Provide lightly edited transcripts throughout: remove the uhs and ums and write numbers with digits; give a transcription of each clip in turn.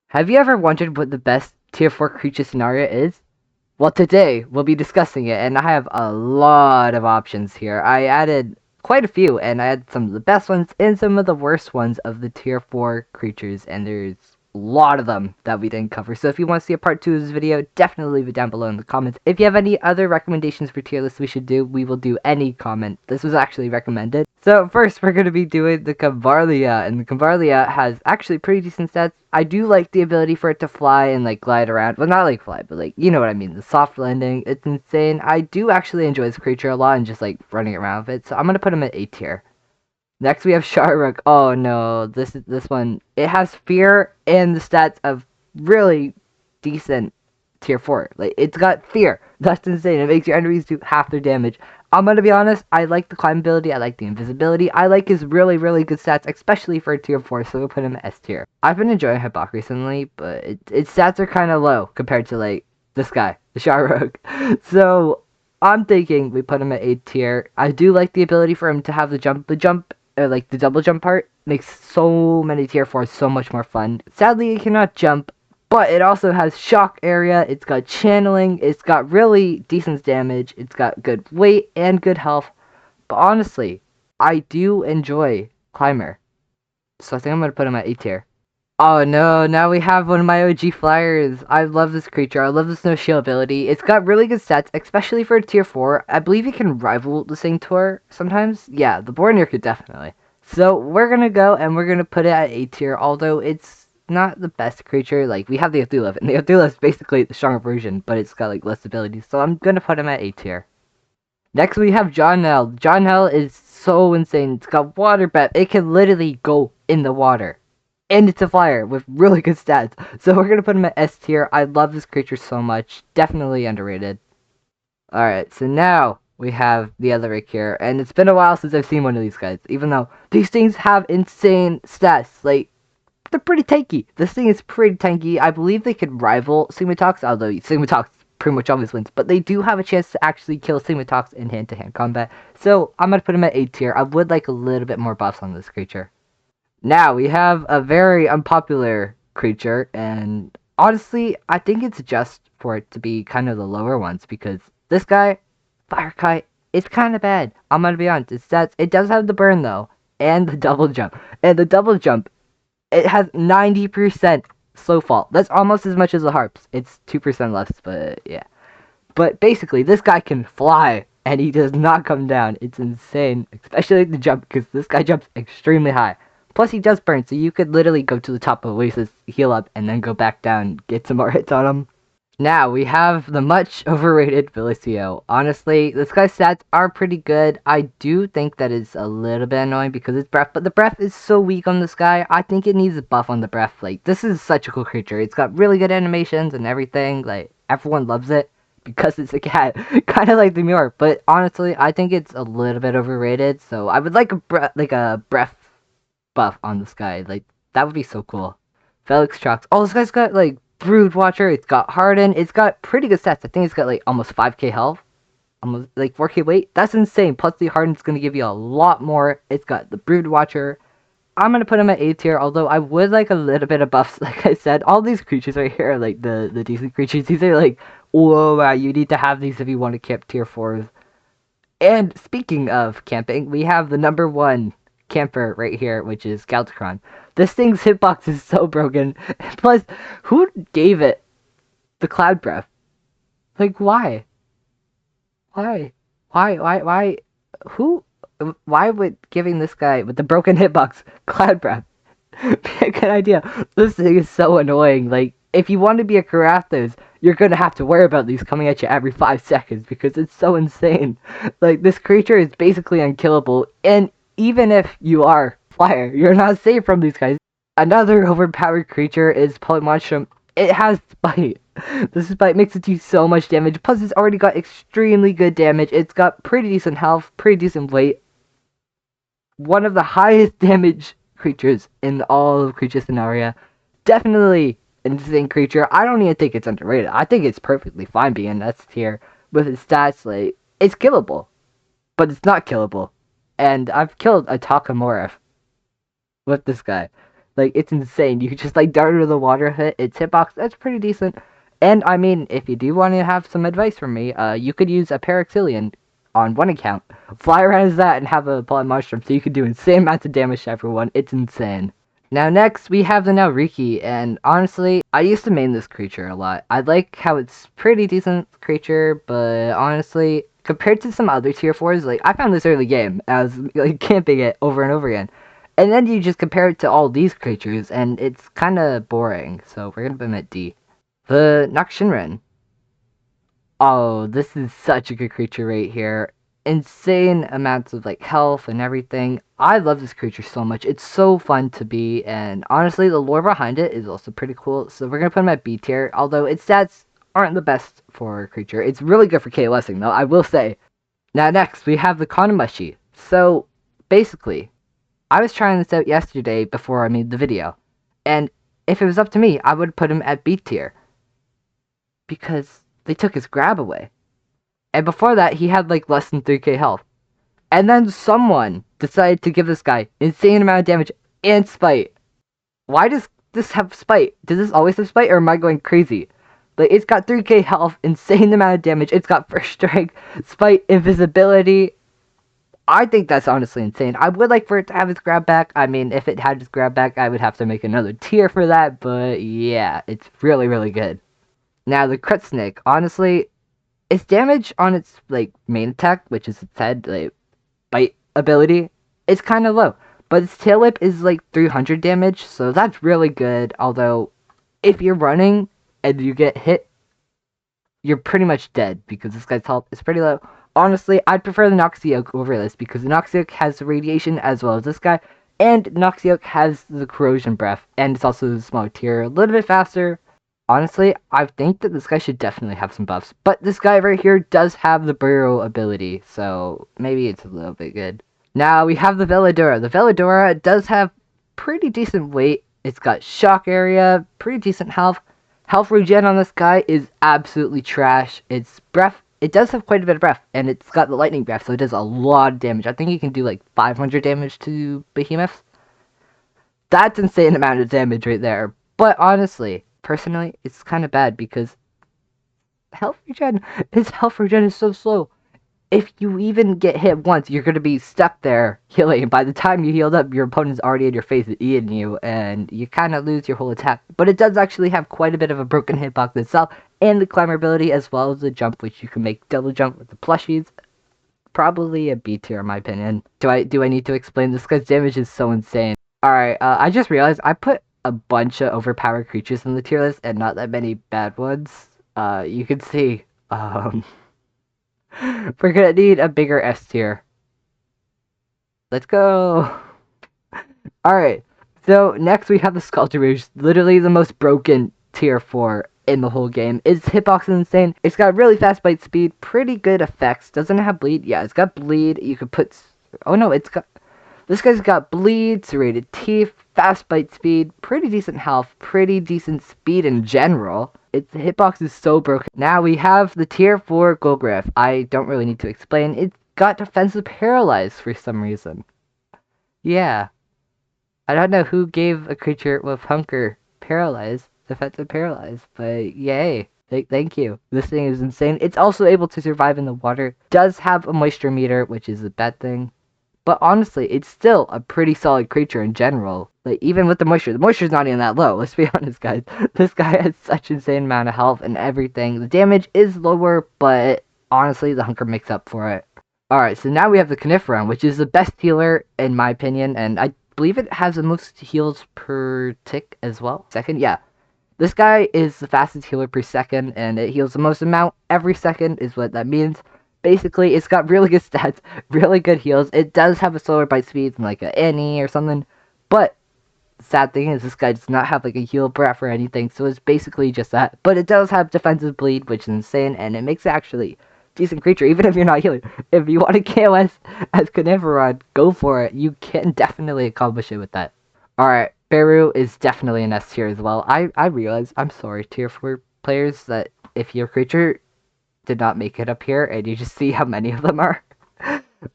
Have you ever wondered what the best tier 4 creature scenario is? Well, today we'll be discussing it, and I have a lot of options here. I added quite a few, and I had some of the best ones and some of the worst ones of the tier 4 creatures, and there's a lot of them that we didn't cover. So if you want to see a part 2 of this video, definitely leave it down below in the comments. If you have any other recommendations for tier lists we should do, we will do any comment. This was actually recommended. So first, we're going to be doing the Cavarlia, and the Cavarlia has actually pretty decent stats. I do like the ability for it to fly and like glide around. Well, not like fly, but like, you know what I mean, the soft landing. It's insane. I do actually enjoy this creature a lot and just like running around with it, so I'm going to put him at A tier. Next we have Sharrock. Oh no, this one. It has fear and the stats of really decent tier 4. Like, it's got fear. That's insane. It makes your enemies do half their damage. I'm gonna be honest, I like the climb ability, I like the invisibility, I like his really, really good stats, especially for a tier 4, so we'll put him at S tier. I've been enjoying Hibok recently, but its stats are kind of low compared to, like, this guy, the Sharrock. So, I'm thinking we put him at A tier. I do like the ability for him to have the jump, like the double jump part, makes so many tier 4s so much more fun. Sadly, it cannot jump, but it also has shock area, it's got channeling, it's got really decent damage, it's got good weight and good health. But honestly, I do enjoy Climber. So I think I'm going to put him at A tier. Oh no, now we have one of my OG flyers. I love this creature. I love the Snow Shield ability. It's got really good stats, especially for a tier 4. I believe it can rival the Sanctuar sometimes. Yeah, the Bornir could definitely. So we're going to go and we're going to put it at A tier, although it's not the best creature. Like, we have the Athulef, and the Athulef is basically the stronger version, but it's got like less abilities. So I'm going to put him at A tier. Next we have John Hell. John Hell is so insane. It's got water breath. It can literally go in the water. And it's a flyer with really good stats. So we're going to put him at S tier. I love this creature so much. Definitely underrated. Alright, so now we have the other Rick here. And it's been a while since I've seen one of these guys. Even though these things have insane stats. Like, they're pretty tanky. This thing is pretty tanky. I believe they could rival Sigmatox, although Sigmatox pretty much always wins. But they do have a chance to actually kill Sigmatox in hand-to-hand combat. So I'm going to put him at A tier. I would like a little bit more buffs on this creature. Now, we have a very unpopular creature, and honestly, I think it's just for it to be kind of the lower ones, because this guy, Fire Kite, is kind of bad. I'm gonna be honest, it does have the burn, though, and the double jump. And the double jump, it has 90% slow fall. That's almost as much as the Harps. It's 2% less, but yeah. But basically, this guy can fly, and he does not come down. It's insane, especially the jump, because this guy jumps extremely high. Plus, he does burn, so you could literally go to the top of Oasis, heal up, and then go back down, get some more hits on him. Now, we have the much overrated Felicio. Honestly, this guy's stats are pretty good. I do think that it's a little bit annoying because it's breath, but the breath is so weak on this guy. I think it needs a buff on the breath. Like, this is such a cool creature. It's got really good animations and everything. Like, everyone loves it because it's a cat. Kind of like the Muir. But honestly, I think it's a little bit overrated. So I would like a breath buff on this guy. Like, that would be so cool. Felix Trox. Oh, this guy's got, like, Brood Watcher. It's got Harden. It's got pretty good stats. I think it's got, like, almost 5k health. Almost, like, 4k weight. That's insane. Plus, the Harden's going to give you a lot more. It's got the Brood Watcher. I'm going to put him at A tier, although I would like a little bit of buffs. Like I said, all these creatures right here are, like, the decent creatures. These are, like, whoa, wow, you need to have these if you want to camp tier 4s. And speaking of camping, we have the #1 camper right here, which is Galtacron. This thing's hitbox is so broken. Plus, who gave it the Cloud Breath? Like, why? Why? Why? Who? Why would giving this guy with the broken hitbox Cloud Breath be a good idea? This thing is so annoying. Like, if you want to be a Karathos, you're gonna have to worry about these coming at you every 5 seconds because it's so insane. Like, this creature is basically unkillable, and even if you are flyer, you're not safe from these guys. Another overpowered creature is Polymonstrum. It has Spite. This Spite makes it do so much damage, plus it's already got extremely good damage. It's got pretty decent health, pretty decent weight. One of the highest damage creatures in all of Creature Sonaria. Definitely an insane creature. I don't even think it's underrated. I think it's perfectly fine being in S tier with its stats. Like, it's killable, but it's not killable. And I've killed a Takamura with this guy. Like, it's insane. You can just, like, dart into the water, hit its hitbox. That's pretty decent. And, I mean, if you do want to have some advice from me, you could use a Paraxilian on one account. Fly around as that and have a Blood Mushroom, so you could do insane amounts of damage to everyone. It's insane. Now next, we have the Nauriki, and honestly, I used to main this creature a lot. I like how it's pretty decent creature, but honestly, compared to some other tier 4s, like, I found this early game. I was, like, camping it over and over again. And then you just compare it to all these creatures, and it's kinda boring, so we're gonna put him at D. The Nakshinren. Oh, this is such a good creature right here. Insane amounts of like health and everything. I love this creature so much. It's so fun to be, and honestly, the lore behind it is also pretty cool. So we're gonna put him at B tier, although its stats aren't the best for a creature. It's really good for KOSing though, I will say. Now next, we have the Kanamashi. So basically, I was trying this out yesterday before I made the video, and if it was up to me, I would put him at B tier because they took his grab away. And before that, he had like less than 3k health. And then someone decided to give this guy insane amount of damage and spite. Why does this have spite? Does this always have spite, or am I going crazy? Like, it's got 3k health, insane amount of damage, it's got first strike, spite, invisibility. I think that's honestly insane. I would like for it to have its grab back. I mean, if it had its grab back, I would have to make another tier for that, but yeah, it's really, really good. Now, the Crit Snake, honestly, its damage on its like main attack, which is its head like bite ability, is kind of low. But its tail whip is like 300 damage, so that's really good. Although, if you're running and you get hit, you're pretty much dead because this guy's health is pretty low. Honestly, I'd prefer the Noxioke over this because the Noxioke has the radiation as well as this guy, and Noxioke has the corrosion breath, and it's also the smaller tier, a little bit faster. Honestly, I think that this guy should definitely have some buffs. But this guy right here does have the burrow ability, so maybe it's a little bit good. Now we have the Veladora. The Veladora does have pretty decent weight. It's got shock area, pretty decent health. Health regen on this guy is absolutely trash. Its breath, it does have quite a bit of breath, and it's got the lightning breath, so it does a lot of damage. I think you can do like 500 damage to behemoths. That's insane amount of damage right there. But honestly, personally, it's kind of bad because his health regen is so slow. If you even get hit once, you're going to be stuck there healing. And by the time you healed up, your opponent's already in your face and eating you, and you kind of lose your whole attack. But it does actually have quite a bit of a broken hitbox itself, and the climber ability, as well as the jump, which you can make double jump with the plushies. Probably a B tier, in my opinion. Do I need to explain this? Because damage is so insane. Alright, I just realized I put a bunch of overpowered creatures in the tier list and not that many bad ones. You can see, we're gonna need a bigger S tier. Let's go! Alright, so next we have the Sculptor Rouge, literally the most broken tier 4 in the whole game. Its hitbox is insane. It's got really fast bite speed, pretty good effects. Doesn't it have bleed? Yeah, it's got bleed. You could put... Oh no, it's got... This guy's got bleed, serrated teeth, fast bite speed, pretty decent health, pretty decent speed in general. Its hitbox is so broken. Now we have the tier 4 Golgriff. I don't really need to explain. It's got defensive paralyze for some reason. Yeah. I don't know who gave a creature with Hunker paralyze, defensive paralyze, but yay. Thank you. This thing is insane. It's also able to survive in the water. Does have a moisture meter, which is a bad thing. But honestly, it's still a pretty solid creature in general. Like, even with the moisture's not even that low, let's be honest, guys. This guy has such insane amount of health and everything. The damage is lower, but honestly, the Hunker makes up for it. Alright, so now we have the Coniferon, which is the best healer, in my opinion, and I believe it has the most heals per tick as well. Second, yeah. This guy is the fastest healer per second, and it heals the most amount every second, is what that means. Basically, it's got really good stats, really good heals. It does have a slower bite speed than like an Annie or something, but the sad thing is this guy does not have like a heal breath or anything, so it's basically just that. But it does have defensive bleed, which is insane, and it makes it actually a decent creature, even if you're not healing. If you want to KOS as Coniferon, go for it. You can definitely accomplish it with that. Alright, Beru is definitely an S tier as well. I realize, I'm sorry, tier 4 players, that if your creature did not make it up here, and you just see how many of them are.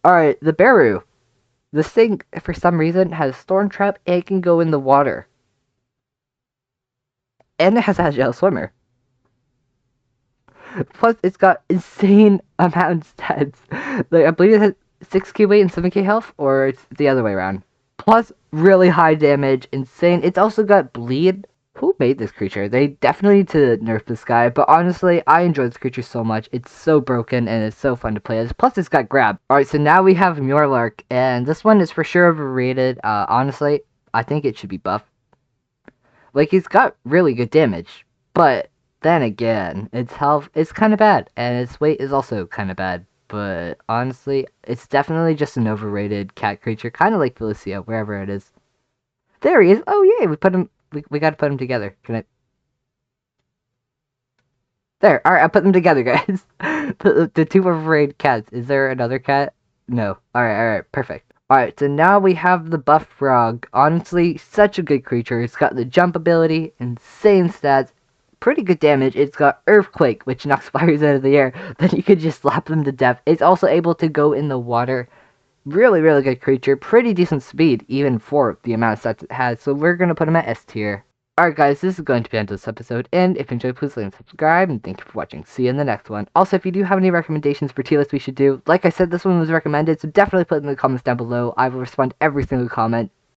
Alright, the Beru. This thing, for some reason, has Storm Trap and can go in the water. And it has Agile Swimmer. Plus, it's got insane amount of stats. Like, I believe it has 6k weight and 7k health, or it's the other way around. Plus, really high damage, insane. It's also got bleed. Who made this creature? They definitely need to nerf this guy, but honestly, I enjoy this creature so much. It's so broken and it's so fun to play as. Plus, it's got grab. Alright, so now we have Muirlark, and this one is for sure overrated. Honestly, I think it should be buffed. Like, he's got really good damage, but then again, its health is kind of bad, and its weight is also kind of bad. But honestly, it's definitely just an overrated cat creature, kind of like Felicia, wherever it is. There he is. Oh yay, we put him. We got to put them together. Can I? There. All right, I put them together, guys. The two overrated cats. Is there another cat? No. All right, perfect. All right, so now we have the buff frog. Honestly, such a good creature. It's got the jump ability, insane stats, pretty good damage. It's got earthquake, which knocks fires out of the air. Then you could just slap them to death. It's also able to go in the water. Really, really good creature. Pretty decent speed, even for the amount of stats it has. So we're going to put him at S tier. Alright guys, this is going to be the end of this episode, and if you enjoyed, please like and subscribe, and thank you for watching. See you in the next one. Also, if you do have any recommendations for tier lists we should do, like I said, this one was recommended, so definitely put it in the comments down below. I will respond to every single comment.